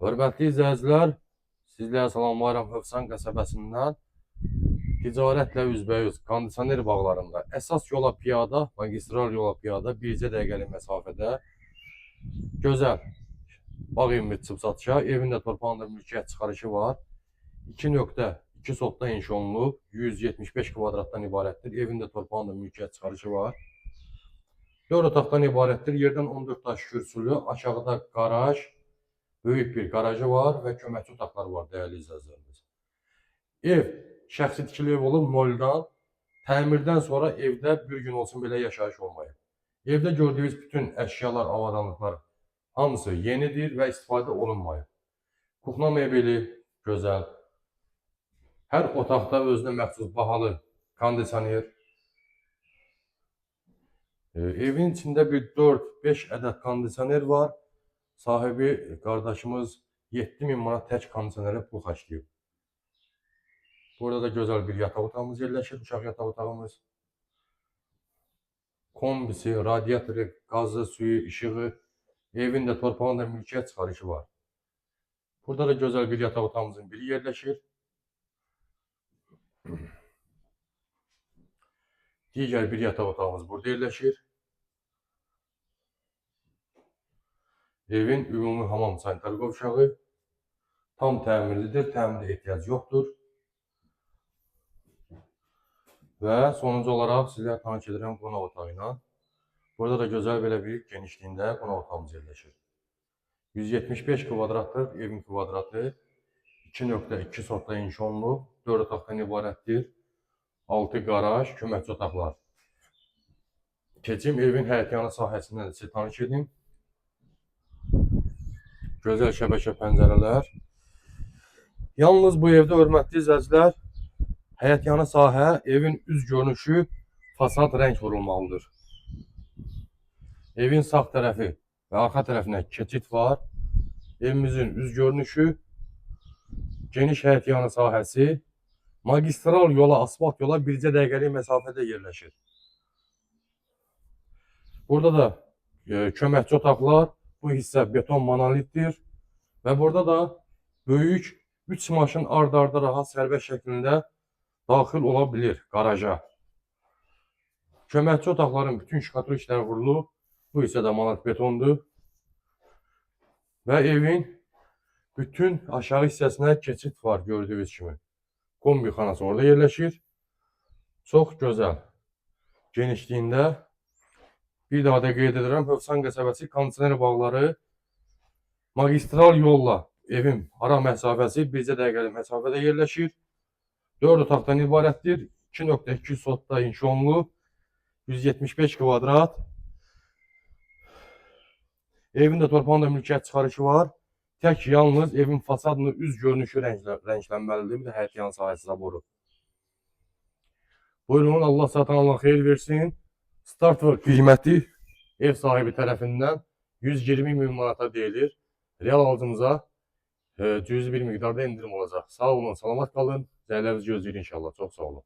Hörmətli izləyicilər, sizlərə salamlayıram Hövsan qəsəbəsindən. Ticarətlə üzbəüz kondisioner bağlarında əsas yola piyada, magistral yola piyada bircə dəqiqəlik məsafədə gözəl bağ ümid çıxsatışa, evində torpağında mülkiyyət çıxarışı var. 2.2 sotda inşa olunub, 175 kvadratdan ibarətdir. Evində torpağında mülkiyyət çıxarışı var. 4 otaqdan ibarətdir. Yerdən 14 daş kürsülü, aşağıda qaraj, böyük bir garajı var və köməkçi otaqları var, dəyərli izləyicilərimiz. Ev şəxsi tikili ev olub noldan. Təmirdən sonra evdə bir gün olsun belə yaşayış olmayıb. Evdə gördüyünüz bütün əşyalar, avadanlıqlar hamısı yenidir və istifadə olunmayıb. Kuxna mebeli gözəl. Hər otaqda özünə məxsus bahalı kondisioner. Evin içində bir 4-5 ədəd kondisioner var. Sahibi qardaşımız 7000 manat tək kondisionerə pul xərcləyib. Burada da gözəl bir yataq otağımız yerləşir, uşaq yataq otağımız. Kombisi, radiatoru, qazı, suyu, işığı, evin də torpağın da mülkiyyət çıxarışı var. Burada da gözəl bir yataq otağımızın biri yerləşir. Digər bir yataq otağımız burada yerləşir. Evin ümumi hamam sanitar qovşağı tam təmirlidir, təmirə ehtiyac yoxdur. Və sonuncu olaraq sizə tanış edirəm qonaq otağı ilə. Burada da gözəl belə bir genişliyində qonaq otağımız yerləşir. 175 kvadratdır evin kvadratı. 2.2 sotda inşa olunub, 4 otaqdan ibarətdir. 6 qaraj, köməkçi otaqlar. Keçim evin həyətyanı sahəsindən də sizə tanış edim. Gözəl şəbəkə pəncərələr. Yalnız bu evdə hörmətli izləyicilər, həyətyanı sahə, evin üz görünüşü fasad rəng vurulmalıdır. Evin sağ tərəfi və arxa tərəfinə keçid var. Evimizin üz görünüşü, geniş həyətyanı sahəsi, magistral yola, asfalt yola bircə dəqiqəlik məsafədə yerləşir. Burada da köməkçi otaqlar, bu hissə beton monolitdir və burada da böyük 3 maşın ard-arda rahat sərbəst şəklində daxil ola bilir qaraja. Köməkçi otaqların bütün şkatur işləri vurulub, bu hissə də monolit betondur və evin bütün aşağı hissəsinə keçid var gördüyünüz kimi. Kombi xanası orada yerləşir. Çox gözəl genişliyində. Bir daha da qeyd edirəm, Hövsan qəsəbəsi kondisioner bağları magistral yolla evin ara məsafəsi bircə dəqiqəlik məsafədə yerləşir. 4 otaqdan ibarətdir. 2.2 sotda inşa olunub. 175 kvadrat. Evin də torpağında mülkiyyət çıxarışı var. Tək yalnız evin fasadını üz görünüşü rənglənməlidir. Bir də həyətyanı sahəsi zaboru. Buyurun, Allah satan Allah xeyir versin. Start və qiyməti ev sahibi tərəfindən 120 min manata deyilir. Real alıcımıza cüzi bir miqdarda indirim olacaq. Sağ olun, salamat qalın. Zəylərinizi gözləyir inşallah. Çox sağ olun.